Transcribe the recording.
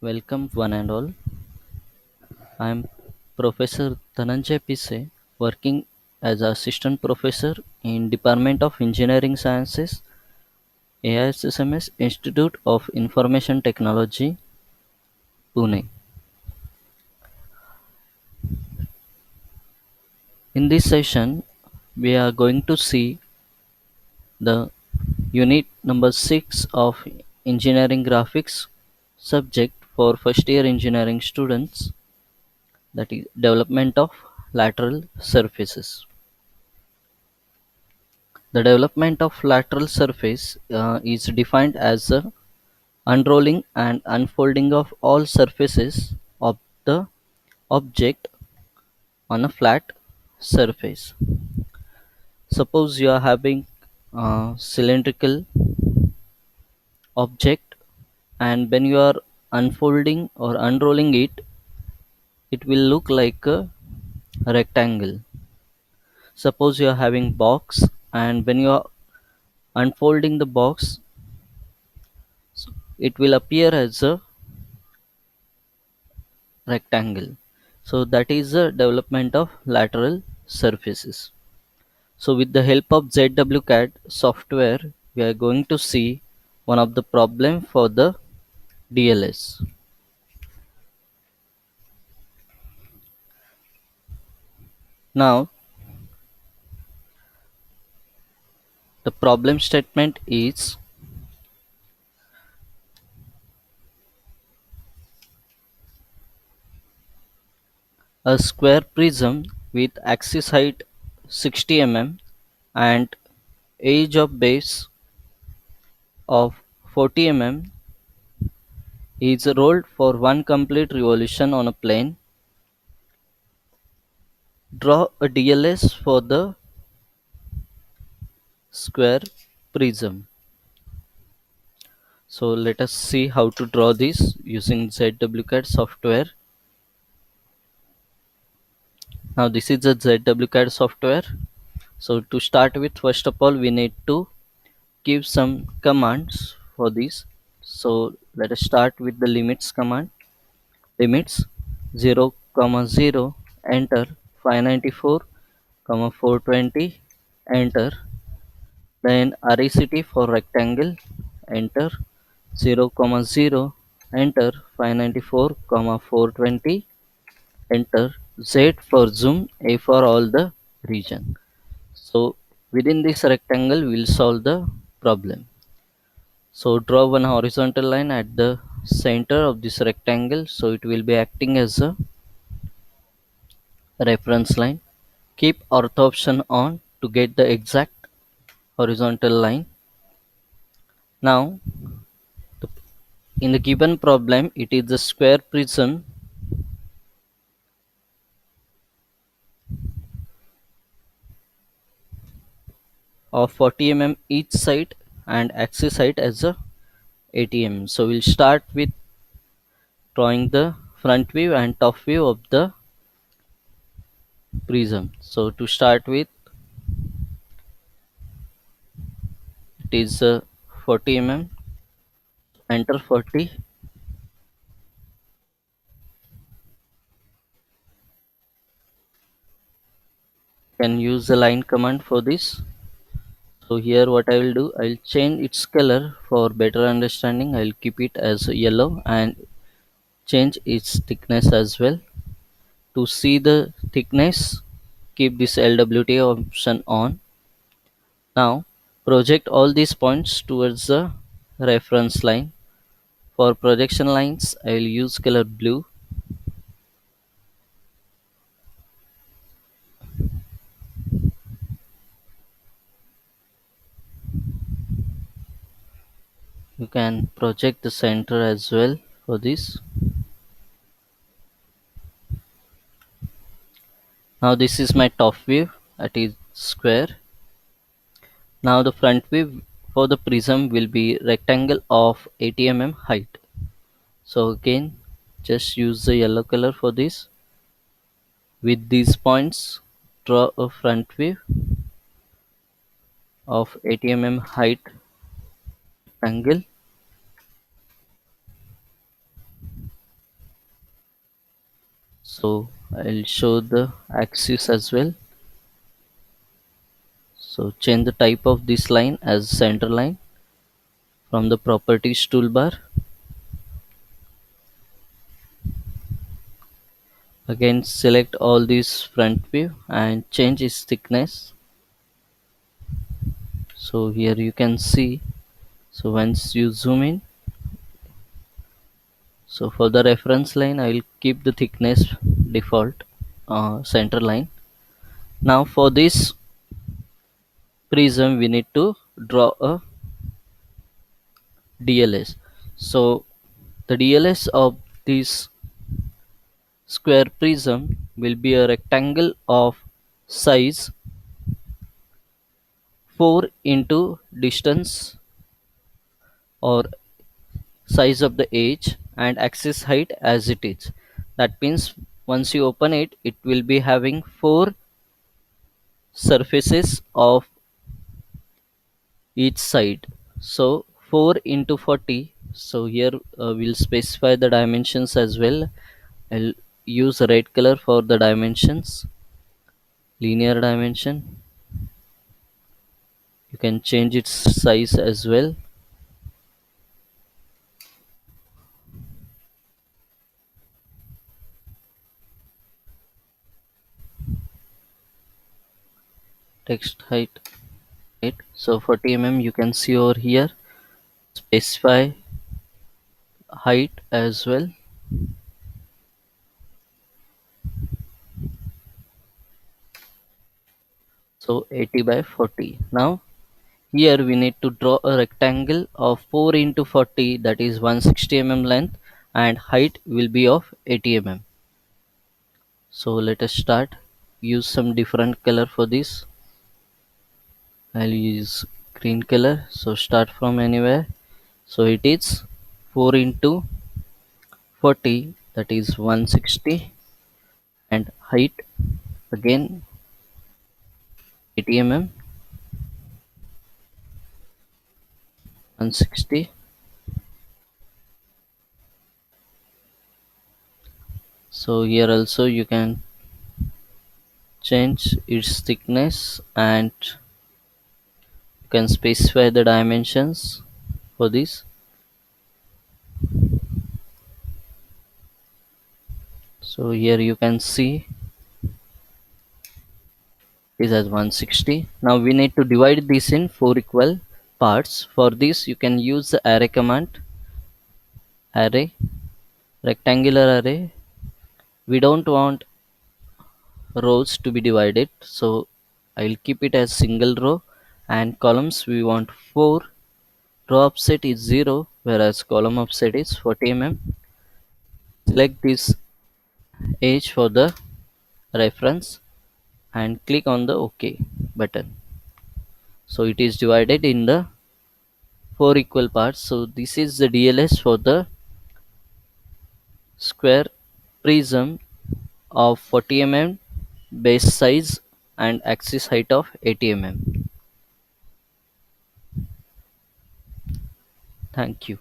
Welcome one and all. I am Professor Dhananjay Pise, working as assistant professor in Department of Engineering Sciences, AISSMS Institute of Information Technology, Pune. In this session, we are going to see the unit number 6 of Engineering Graphics subject for first year engineering students, that is development of lateral surfaces. The development of lateral surface is defined as the unrolling and unfolding of all surfaces of the object on a flat surface. Suppose you are having a cylindrical object, and when you are unfolding or unrolling it, it will look like a rectangle. Suppose you are having box, and when you are unfolding the box, it will appear as a rectangle. So that is the development of lateral surfaces. So with the help of ZWCAD software, we are going to see one of the problem for the DLS. Now the problem statement is a square prism with axis height 60 mm and edge of base of 40 mm is rolled for one complete revolution on a plane. Draw a DLS for the square prism. So let us see how to draw this using ZWCAD software. Now this is the ZWCAD software. So to start with, first of all, we need to give some commands for this. So let us start with the limits command. Limits 0, 0, enter 594, 420, enter. Then RECT for rectangle, enter 0, 0, enter 594, 420, enter. Z for zoom, A for all the region. So within this rectangle we will solve the problem. So draw one horizontal line at the center of this rectangle, so it will be acting as a reference line. Keep ortho option on to get the exact horizontal line. Now in the given problem, it is the square prism of 40 mm each side and axis height as a 80 mm. So we'll start with drawing the front view and top view of the prism. So to start with, it is 40 mm, enter 40, can use the line command for this. So here what I will do, I'll change its color for better understanding. I'll keep it as yellow and change its thickness as well. To see the thickness, keep this LWT option on. Now project all these points towards the reference line. For projection lines, I will use color blue. You can project the center as well for this. Now this is my top view, that is square. Now the front view for the prism will be rectangle of 80 mm height. So again, just use the yellow color for this. With these points, draw a front view of 80 mm height rectangle. So I'll show the axis as well. So change the type of this line as center line from the properties toolbar. Again select all this front view and change its thickness. So here you can see, so once you zoom in, so for the reference line I will keep the thickness default center line. Now for this prism we need to draw a DLS. So the DLS of this square prism will be a rectangle of size 4 into distance or size of the edge and axis height as it is. That means once you open it, it will be having 4 surfaces of each side. So 4 into 40. So here we'll specify the dimensions as well. I'll use red color for the dimensions, linear dimension. You can change its size as well. Text height 8. So 40 mm you can see over here. Specify height as well. So 80 by 40. Now here we need to draw a rectangle of 4 into 40, that is 160 mm length, and height will be of 80 mm. So let us start. Use some different color for this. I'll use green color. So start from anywhere. So it is 4 into 40, that is 160, and height again 80 mm, 160. So here also you can change its thickness and you can specify the dimensions for this. So here you can see is as 160. Now we need to divide this in 4 equal parts. For this you can use the array command. Array, rectangular array. We don't want rows to be divided, so I'll keep it as single row, and columns we want 4. Row offset is 0 whereas column offset is 40 mm. Select this edge for the reference and click on the OK button. So it is divided in the 4 equal parts. So this is the DLS for the square prism of 40 mm, base size and axis height of 80 mm. Thank you.